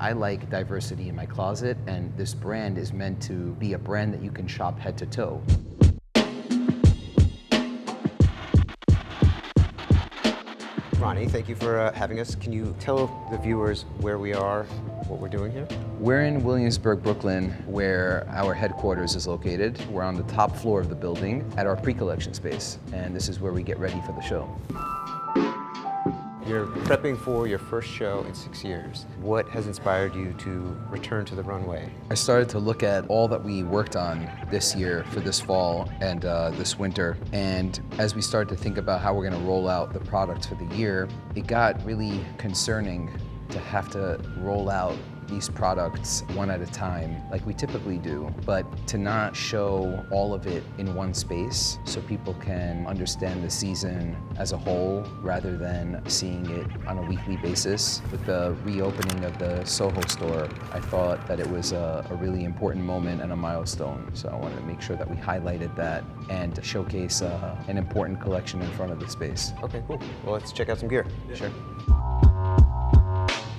I like diversity in my closet, and this brand is meant to be a brand that you can shop head to toe. Ronnie, thank you for having us. Can you tell the viewers where we are, what we're doing here? We're in Williamsburg, Brooklyn, where our headquarters is located. We're on the top floor of the building at our pre-collection space, and this is where we get ready for the show. You're prepping for your first show in 6 years. What has inspired you to return to the runway? I started to look at all that we worked on this year for this fall and this winter, and as we started to think about how we're going to roll out the products for the year, it got really concerning to have to roll out these products one at a time like we typically do, but to not show all of it in one space so people can understand the season as a whole rather than seeing it on a weekly basis. With the reopening of the Soho store, I thought that it was a really important moment and a milestone, so I wanted to make sure that we highlighted that and showcase an important collection in front of the space. Okay, cool. Well, let's check out some gear. Sure.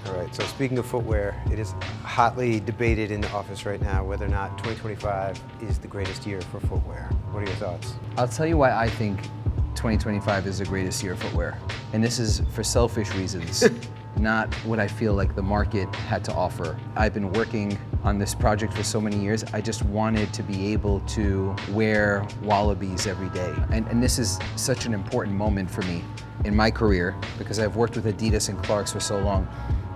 All right, so speaking of footwear, it is hotly debated in the office right now whether or not 2025 is the greatest year for footwear. What are your thoughts? I'll tell you why I think 2025 is the greatest year of footwear. And this is for selfish reasons, not what I feel like the market had to offer. I've been working on this project for so many years. I just wanted to be able to wear Wallabies every day. And this is such an important moment for me in my career because I've worked with Adidas and Clarks for so long.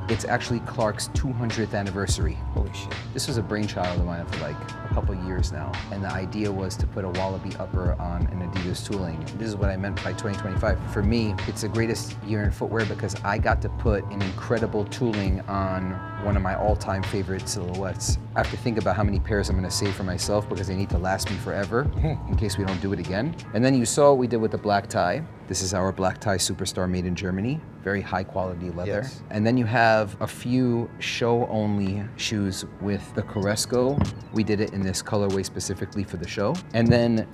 It's actually Clark's 200th anniversary. Holy shit. This was a brainchild of mine for like a couple years now. And the idea was to put a Wallaby upper on an Adidas tooling. This is what I meant by 2025. For me, it's the greatest year in footwear because I got to put an incredible tooling on one of my all-time favorite silhouettes. I have to think about how many pairs I'm gonna save for myself because they need to last me forever in case we don't do it again. And then you saw what we did with the black tie. This is our black tie Superstar made in Germany. Very high quality leather. Yes. And then you have a few show-only shoes with the Carrasco. We did it in this colorway specifically for the show. And then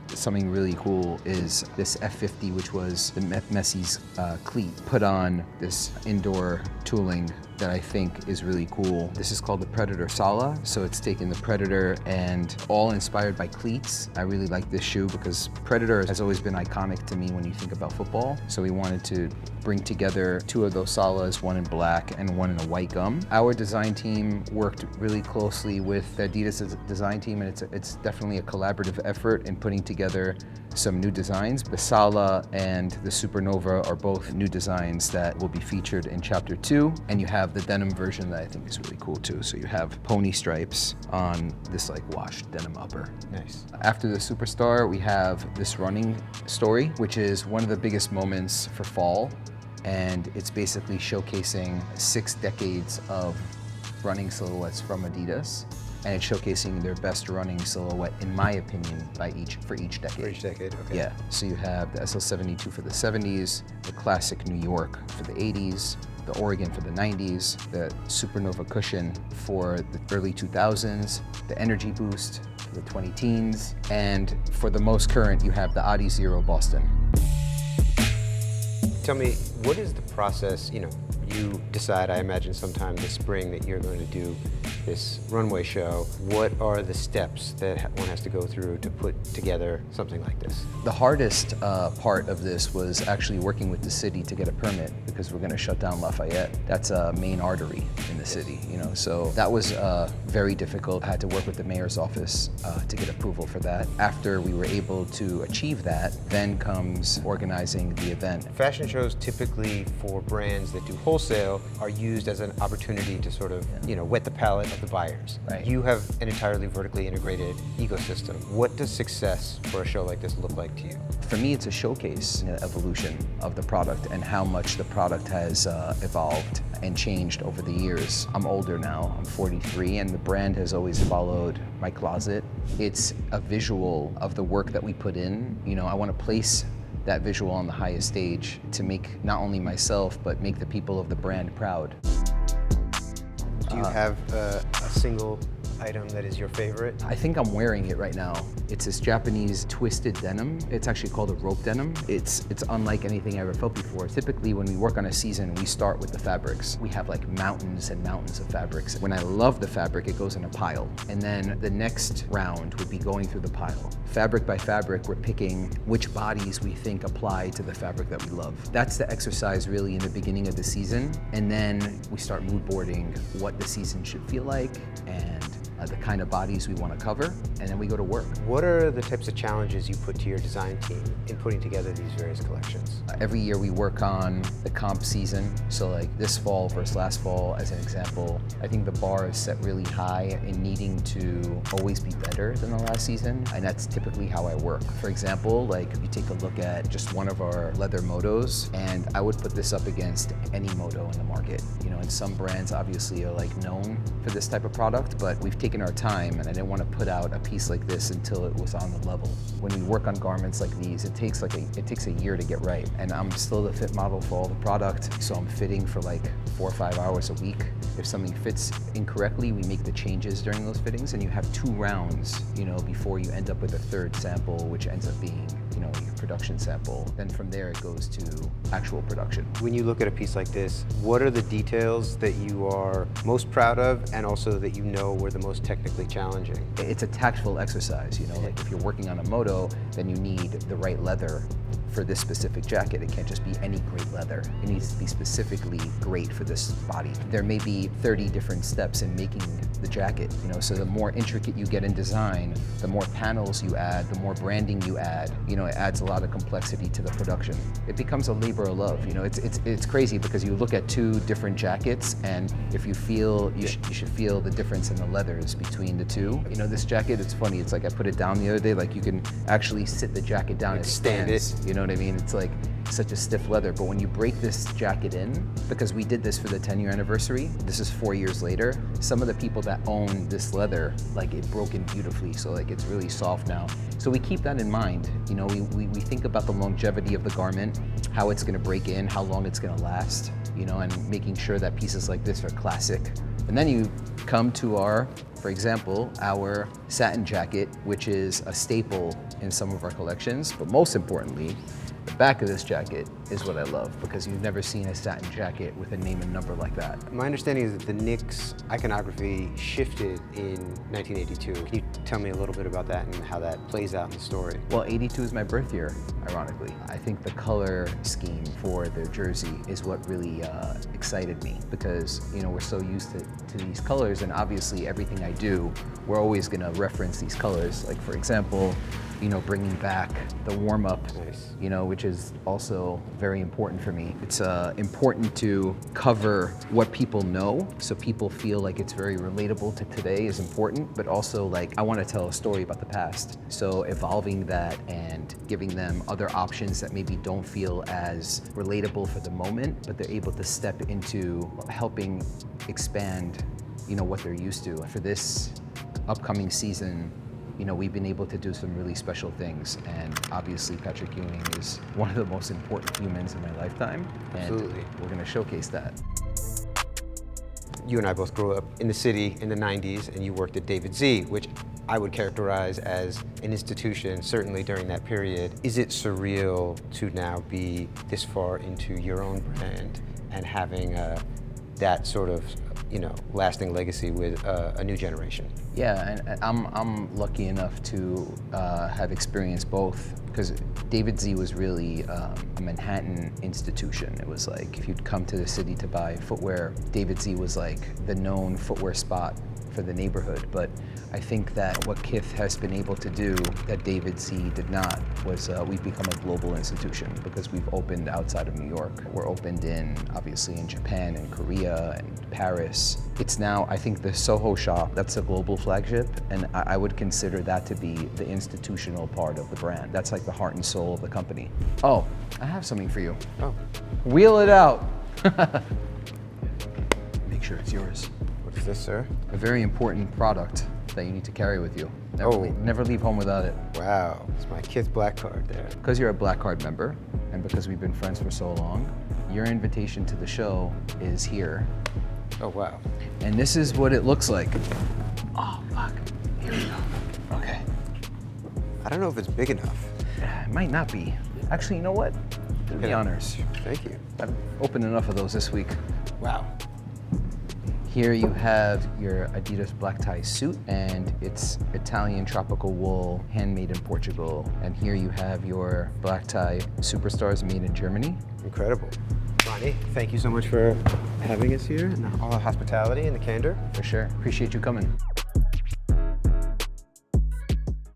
something really cool is this F50, which was the Messi's cleat, put on this indoor tooling that I think is really cool. This is called the Predator Sala, so it's taken the Predator and all inspired by cleats. I really like this shoe because Predator has always been iconic to me when you think about football, so we wanted to bring together two of those Salas, one in black and one in a white gum. Our design team worked really closely with the Adidas design team, and it's definitely a collaborative effort in putting together some new designs. The Sala and the Supernova are both new designs that will be featured in Chapter 2, and you have the denim version that I think is really cool too. So you have pony stripes on this like washed denim upper. Nice. After the Superstar, we have this running story, which is one of the biggest moments for fall, and it's basically showcasing 6 decades of running silhouettes from Adidas. And it's showcasing their best running silhouette, in my opinion, for each decade. For each decade, okay. Yeah, so you have the SL72 for the 70s, the classic New York for the 80s, the Oregon for the 90s, the Supernova cushion for the early 2000s, the Energy Boost for the 20 teens, and for the most current, you have the Adi Zero Boston. Tell me, what is the process, you decide, I imagine sometime this spring, that you're going to do this runway show. What are the steps that one has to go through to put together something like this? The hardest part of this was actually working with the city to get a permit because we're going to shut down Lafayette. That's a main artery in the city, so that was very difficult. I had to work with the mayor's office to get approval for that. After we were able to achieve that, then comes organizing the event. Fashion shows typically for brands that do wholesale are used as an opportunity to sort of, whet the palate of the buyers. Right. You have an entirely vertically integrated ecosystem. What does success for a show like this look like to you? For me, it's a showcase, an evolution of the product and how much the product has evolved and changed over the years. I'm older now, I'm 43, and the brand has always followed my closet. It's a visual of the work that we put in. I want to place that visual on the highest stage to make not only myself, but make the people of the brand proud. Do you have a single item that is your favorite? I think I'm wearing it right now. It's this Japanese twisted denim. It's actually called a rope denim. It's unlike anything I ever felt before. Typically, when we work on a season, we start with the fabrics. We have like mountains and mountains of fabrics. When I love the fabric, it goes in a pile. And then the next round would be going through the pile. Fabric by fabric, we're picking which bodies we think apply to the fabric that we love. That's the exercise really in the beginning of the season. And then we start mood boarding what the season should feel like and the kind of bodies we want to cover, and then we go to work. What are the types of challenges you put to your design team in putting together these various collections? Every year we work on the comp season. So like this fall versus last fall, as an example, I think the bar is set really high in needing to always be better than the last season. And that's typically how I work. For example, like you take a look at just one of our leather motos, and I would put this up against any moto in the market. You know, and some brands obviously are like known for this type of product, but we've taken our time, and I didn't want to put out a piece like this until it was on the level. When we work on garments like these, it takes a year to get right. And I'm still the fit model for all the product, so I'm fitting for like 4 or 5 hours a week. If something fits incorrectly, we make the changes during those fittings, and you have 2 rounds, you know, before you end up with a 3rd sample, which ends up being, you know, your production sample. Then from there it goes to actual production. When you look at a piece like this, what are the details that you are most proud of, and also that you know were the most technically challenging? It's a tactful exercise, you know, like if you're working on a moto, then you need the right leather for this specific jacket. It can't just be any great leather. It needs to be specifically great for this body. There may be 30 different steps in making the jacket, you know, so the more intricate you get in design, the more panels you add, the more branding you add, you know, it adds a lot of complexity to the production. It becomes a labor of love, you know, it's crazy because you look at 2 different jackets, and if you feel, you should feel the difference in the leathers between the 2. You know, this jacket, it's funny, it's like I put it down the other day, like you can actually sit the jacket down and stand stands, it. you know what I mean? It's like such a stiff leather, but when you break this jacket in, because we did this for the 10-year anniversary, this is 4 years later, some of the people that own this leather, like it broke in beautifully, so like it's really soft now. So we keep that in mind, you know, we think about the longevity of the garment, how it's gonna break in, how long it's gonna last, you know, and making sure that pieces like this are classic. And then you come to our, for example, our satin jacket, which is a staple in some of our collections, but most importantly, the back of this jacket is what I love, because you've never seen a satin jacket with a name and number like that. My understanding is that the Knicks iconography shifted in 1982. Can you tell me a little bit about that and how that plays out in the story? Well, 82 is my birth year, ironically. I think the color scheme for their jersey is what really excited me, because, you know, we're so used to these colors, and obviously everything I do, we're always gonna reference these colors. Like, for example, you know, bringing back the warm-up, Nice. you know, which is also very important for me. It's important to cover what people know, so people feel like it's very relatable to today is important, but also like I want to tell a story about the past. So evolving that and giving them other options that maybe don't feel as relatable for the moment, but they're able to step into helping expand, you know, what they're used to. For this upcoming season, you know, we've been able to do some really special things, and obviously Patrick Ewing is one of the most important humans in my lifetime, and Absolutely. we're going to showcase that. You and I both grew up in the city in the 90s, and you worked at David Z, which I would characterize as an institution, certainly during that period. Is it surreal to now be this far into your own brand and having that sort of, you know, lasting legacy with a new generation? Yeah, and I'm lucky enough to have experienced both, because David Z was really a Manhattan institution. It was like, if you'd come to the city to buy footwear, David Z was like the known footwear spot for the neighborhood. But I think that what Kith has been able to do that David Z did not was we've become a global institution, because we've opened outside of New York. We're opened obviously in Japan and Korea and Paris. It's now, I think, the Soho shop, that's a global flagship, and I would consider that to be the institutional part of the brand. That's like the heart and soul of the company. Oh, I have something for you. Oh, Wheel it out. Make sure it's yours. what's this, sir? A very important product that you need to carry with you. Never leave home without it. Wow, it's my Kith Black Card there. Because you're a Black Card member, and because we've been friends for so long, your invitation to the show is here. Oh, wow. And this is what it looks like. Oh, fuck. Here we go. Okay. I don't know if it's big enough. It might not be. Actually, you know what? Do me honors. Thank you. I've opened enough of those this week. Wow. Here you have your Adidas black tie suit, and it's Italian tropical wool, handmade in Portugal. And here you have your black tie Superstars made in Germany. Incredible. Ronnie, thank you so much for having us here and all the hospitality and the candor. For sure. Appreciate you coming.